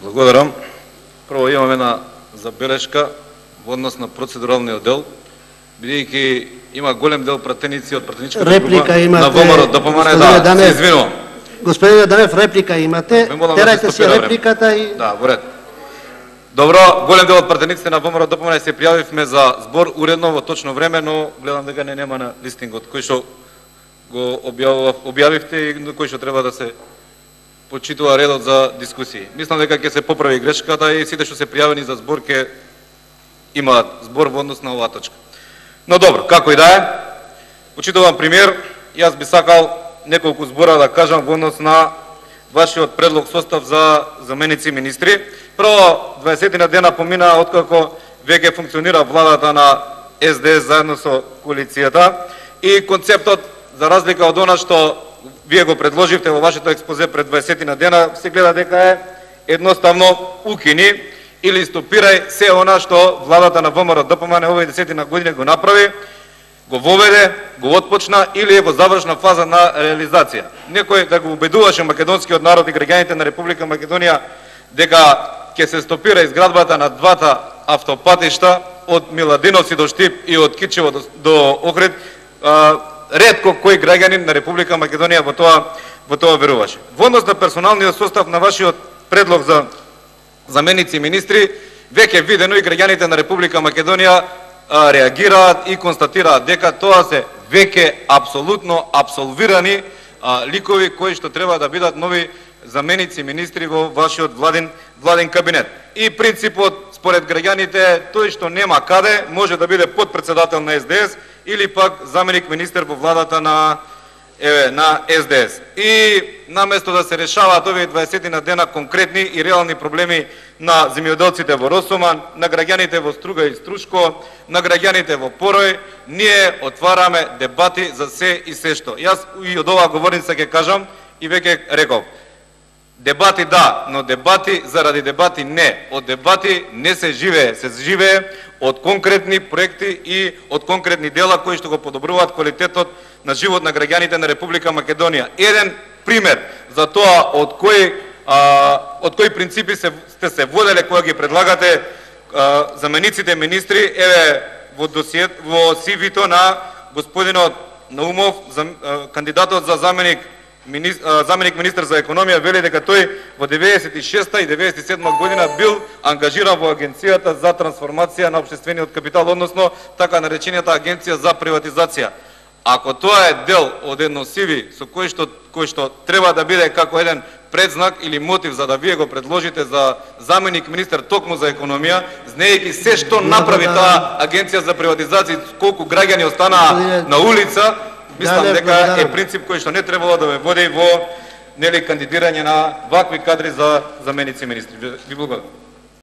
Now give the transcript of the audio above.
Благодарам. Прво имам една забелешка во однос на процедуралниот дел, бидејќи има голем дел пратеници од пратеничката група на ВМРО ДПМН, да, се извинувам. Господин Адамев, реплика имате. Терајте си репликата и... Да, во ред. Добро, голем дел од пратениците на ВМРО ДПМН се пријавивме за збор уредно во точно време, но гледам дека не нема на листингот кој што го објавивте и на кој што треба да се почитува редот за дискусии. Мислам дека ќе се поправи грешката и сите што се пријавени за збор ќе имаат збор во однос на оваа точка. Но добро, како и да е, почитувам премиер, јас би сакал неколку збора да кажам во однос на вашиот предлог состав за заменици министри. Прво, 20 дена помина откако веќе функционира владата на СДС заедно со коалицијата и концептот, за разлика од она што вие го предложивте во вашето експозе пред 20 дена, се гледа дека е едноставно укини или стопирај се она што владата на ВМРО ДПМН овие 10 години го направи, го воведе, го отпочна или е во завршна фаза на реализација. Некој да го убедуваше македонскиот народ и граѓаните на Република Македонија дека ќе се стопира изградбата на двата автопатишта од Миладиновци до Штип и од Кичево до Охрид, ретко кој граѓанин на Република Македонија во тоа веруваше. Во однос на персоналниот состав на вашиот предлог за заменици министри, веќе видено и граѓаните на Република Македонија реагираат и констатираат дека тоа се веќе апсолутно абсолвирани ликови кои што треба да бидат нови заменици министри во вашиот владин кабинет. И принципот според граѓаните тој што нема каде може да биде подпредседател на СДС или пак заменик министер во владата на СДС. И наместо да се решаваат овие 20 дена конкретни и реални проблеми на земјоделците во Росоман, на граѓаните во Струга и Струшко, на граѓаните во Порој, ние отвараме дебати за се и се што. Јас и од оваа говорница ќе кажам и веќе реков. Дебати да, но дебати заради дебати не. Од дебати не се живее, се живее од конкретни проекти и од конкретни дела кои што го подобруваат квалитетот на живот на граѓаните на Република Македонија. Еден пример за тоа од кои принципи сте се воделе кога ги предлагате замениците министри, еве во CV-то на господинот Наумов, кандидатот за заменик министер за економија, вели дека тој во 96-та и 97-ма година бил ангажиран во Агенцијата за трансформација на општествениот капитал, односно така наречената Агенција за приватизација. Ако тоа е дел од едно CV со кој што треба да биде како еден предзнак или мотив за да вие го предложите за заменик министер токму за економија, знаејќи се што направи таа Агенција за приватизација, колку граѓани останаа на улица, мислам дека е принцип кој што не требало да ве води во кандидирање на вакви кадри за заменици министри. Ви благодарам.